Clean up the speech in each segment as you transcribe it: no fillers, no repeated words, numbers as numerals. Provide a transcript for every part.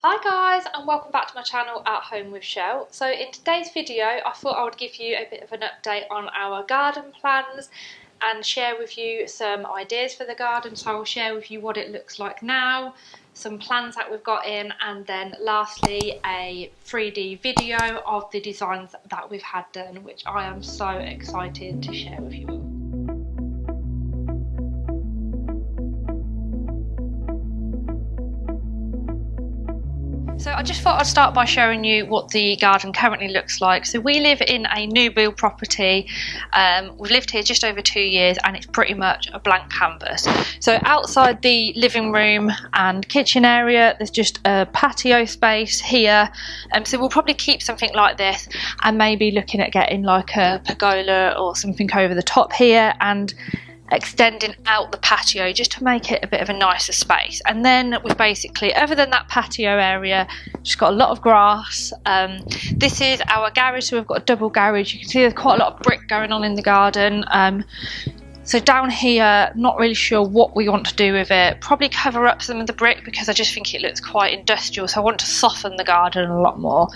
Hi guys, and welcome back to my channel At Home with Shell. So in today's video I thought I would give you a bit of an update on our garden plans and share with you some ideas for the garden. So I'll share with you what it looks like now, some plans that we've got in, and then lastly a 3D video of the designs that we've had done, which I am so excited to share with you all. So I just thought I'd start by showing you what the garden currently looks like. So we live in a new build property. We've lived here just over 2 years and it's pretty much a blank canvas. So outside the living room and kitchen area, there's just a patio space here. So we'll probably keep something like this and maybe looking at getting like a pergola or something over the top here and extending out the patio just to make it a bit of a nicer space. And then we've basically, other than that patio area, just got a lot of grass. This is our garage, so we've got a double garage. You can see there's quite a lot of brick going on in the garden. So down here, not really sure what we want to do with it. Probably cover up some of the brick because I just think it looks quite industrial, so I want to soften the garden a lot more.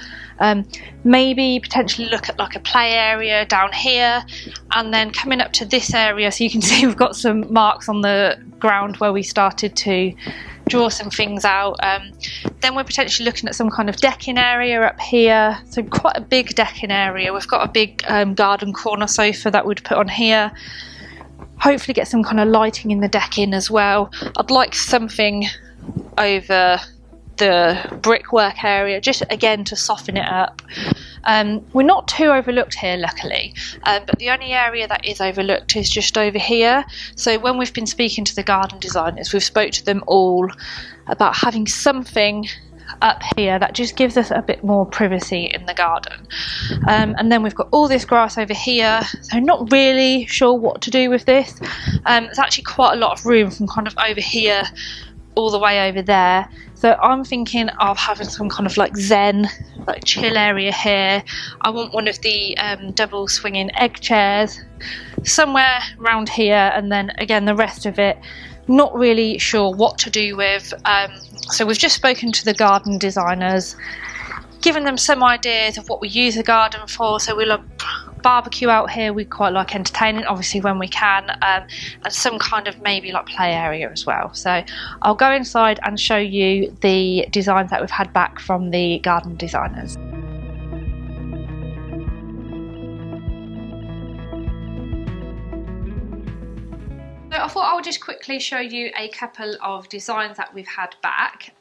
Maybe potentially look at like a play area down here, and then coming up to this area, so you can see we've got some marks on the ground where we started to draw some things out. Then we're potentially looking at some kind of decking area up here, so quite a big decking area. We've got a big garden corner sofa that we'd put on here. Hopefully get some kind of lighting in the decking as well. I'd like something over the brickwork area, just again to soften it up. We're not too overlooked here, luckily, but the only area that is overlooked is just over here. So when we've been speaking to the garden designers, we've spoke to them all about having something up here that just gives us a bit more privacy in the garden. And then we've got all this grass over here, so not really sure what to do with this. There's actually quite a lot of room from kind of over here all the way over there, so I'm thinking of having some kind of like zen, like chill area here. I want one of the double swinging egg chairs somewhere around here, and then again the rest of it not really sure what to do with. So we've just spoken to the garden designers, given them some ideas of what we use the garden for. So we'll barbecue out here, we quite like entertaining obviously when we can, and some kind of maybe like play area as well. So I'll go inside and show you the designs that we've had back from the garden designers. So I thought I would just quickly show you a couple of designs that we've had back.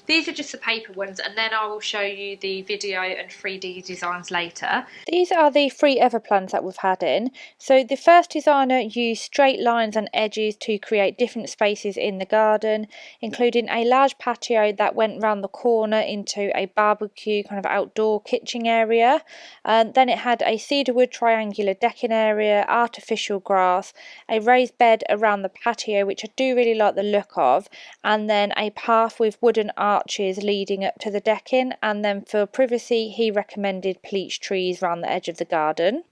These are just the paper ones, and then I will show you the video and 3D designs later. These are the 3 other plans that we've had in. So the first designer used straight lines and edges to create different spaces in the garden, including a large patio that went round the corner into a barbecue kind of outdoor kitchen area. Then it had a cedarwood triangular decking area, artificial grass, a raised bed around the patio, which I do really like the look of, and then a path with wooden arches leading up to the decking. And then for privacy, he recommended pleached trees around the edge of the garden.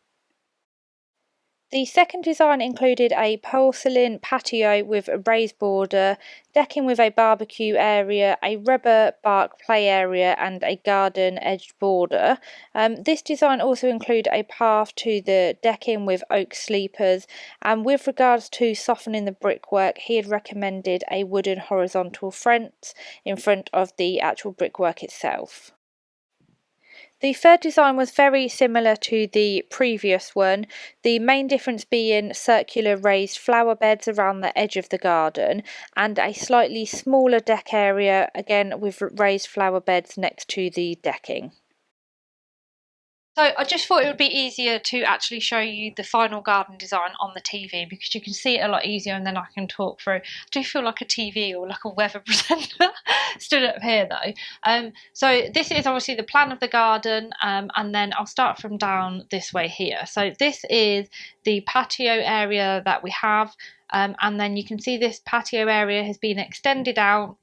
The second design included a porcelain patio with a raised border, decking with a barbecue area, a rubber bark play area and a garden edged border. This design also included a path to the decking with oak sleepers, and with regards to softening the brickwork, he had recommended a wooden horizontal fence in front of the actual brickwork itself. The third design was very similar to the previous one, the main difference being circular raised flower beds around the edge of the garden and a slightly smaller deck area, again with raised flower beds next to the decking. So I just thought it would be easier to actually show you the final garden design on the TV because you can see it a lot easier and then I can talk through. I do feel like a TV or like a weather presenter stood up here though. So this is obviously the plan of the garden, and then I'll start from down this way here. So this is the patio area that we have, and then you can see this patio area has been extended out.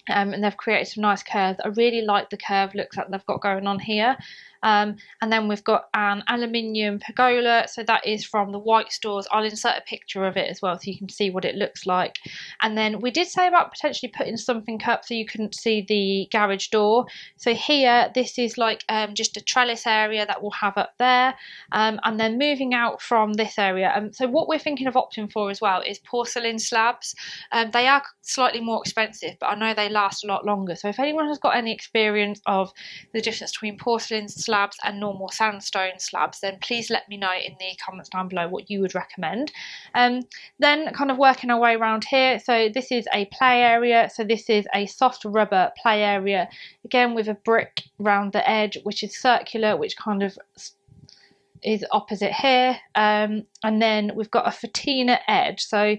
And they've created some nice curves. I really like the curve looks that they've got going on here. And then we've got an aluminium pergola, so that is from the White stores. I'll insert a picture of it as well so you can see what it looks like. And then we did say about potentially putting something up so you couldn't see the garage door. So here, this is like just a trellis area that we'll have up there, and then moving out from this area. So what we're thinking of opting for as well is porcelain slabs. They are slightly more expensive, but I know they last a lot longer. So if anyone has got any experience of the difference between porcelain slabs and normal sandstone slabs, then please let me know in the comments down below what you would recommend. Then kind of working our way around here, so this is a play area, so this is a soft rubber play area, again with a brick around the edge which is circular, which kind of is opposite here, and then we've got a fatina edge. So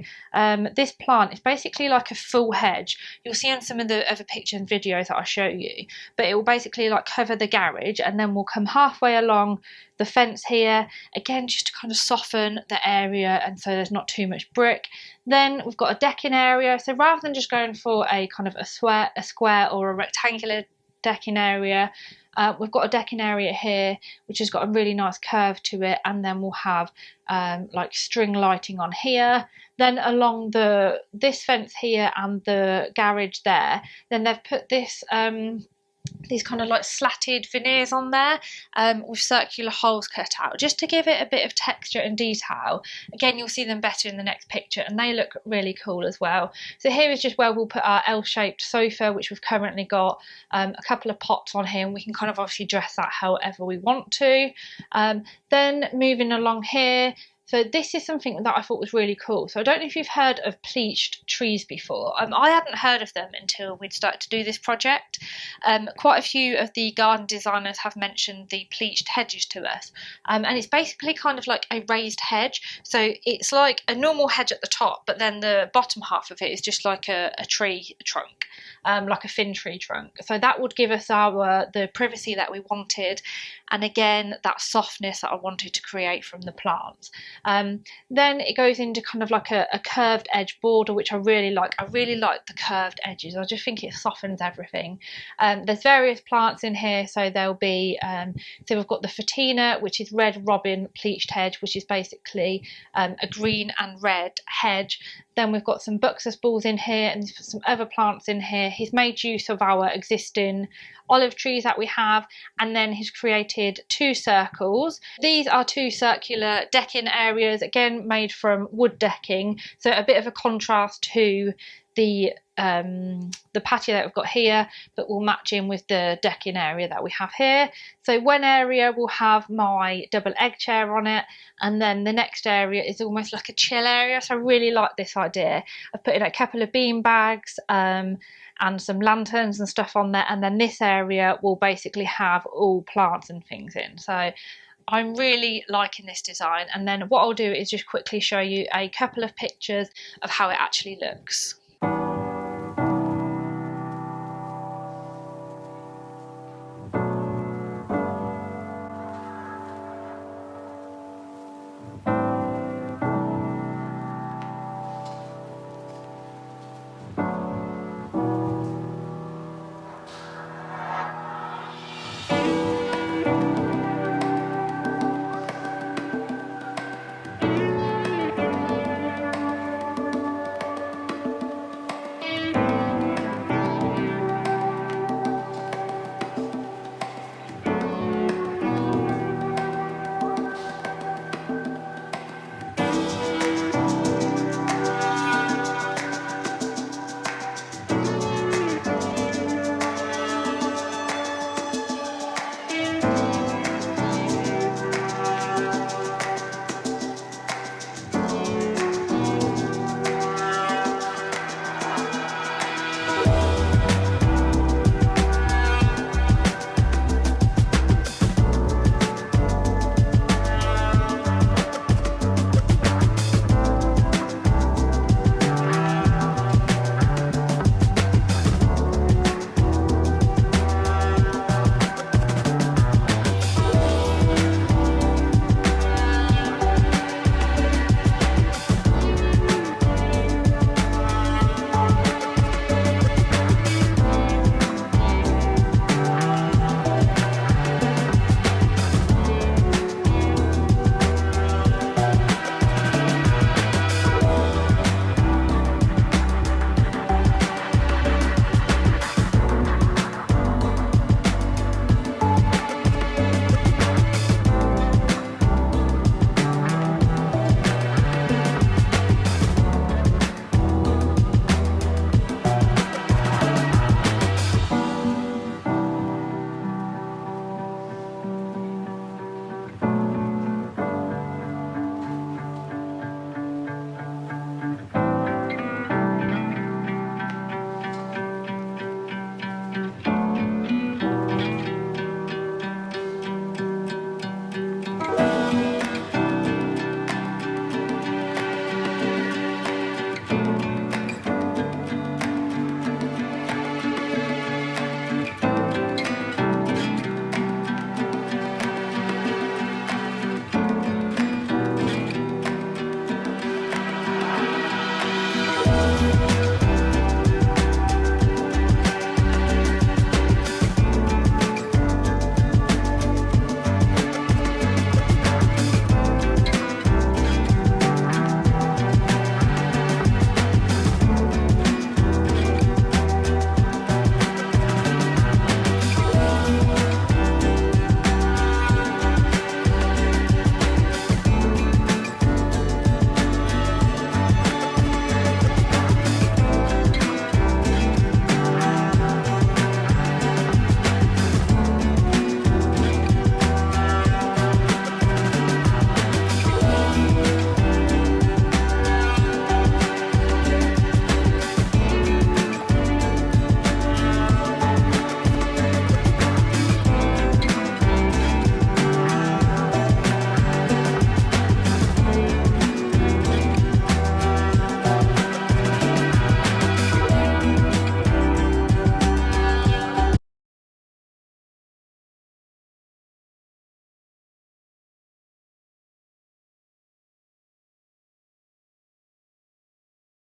this plant is basically like a full hedge. You'll see on some of the other pictures and videos that I'll show you, but it will basically like cover the garage, and then we'll come halfway along the fence here, again just to kind of soften the area and so there's not too much brick. Then we've got a decking area, so rather than just going for a kind of a square or a rectangular decking area, we've got a decking area here which has got a really nice curve to it, and then we'll have like string lighting on here. Then along this fence here and the garage there, then they've put this these kind of like slatted veneers on there, with circular holes cut out just to give it a bit of texture and detail. Again, you'll see them better in the next picture and they look really cool as well. So here is just where we'll put our L-shaped sofa, which we've currently got a couple of pots on here, and we can kind of obviously dress that however we want to. Then moving along here, so this is something that I thought was really cool. So I don't know if you've heard of Pleached Trees before. I hadn't heard of them until we'd started to do this project. Quite a few of the garden designers have mentioned the Pleached Hedges to us. And it's basically kind of like a raised hedge. So it's like a normal hedge at the top, but then the bottom half of it is just like a tree trunk, like a thin tree trunk. So that would give us the privacy that we wanted, and again that softness that I wanted to create from the plants. Then it goes into kind of like a curved edge border, which I really like. I really like the curved edges. I just think it softens everything. There's various plants in here, so there'll be so we've got the fatina, which is red robin pleached hedge, which is basically a green and red hedge. Then we've got some buxus balls in here and some other plants in here. He's made use of our existing olive trees that we have, and then he's created two circles. These are two circular decking areas, again made from wood decking, so a bit of a contrast to the patio that we've got here, but will match in with the decking area that we have here. So one area will have my double egg chair on it, and then the next area is almost like a chill area. So I really like this idea. I've put in a couple of bean bags and some lanterns and stuff on there, and then this area will basically have all plants and things in. So I'm really liking this design, and then what I'll do is just quickly show you a couple of pictures of how it actually looks.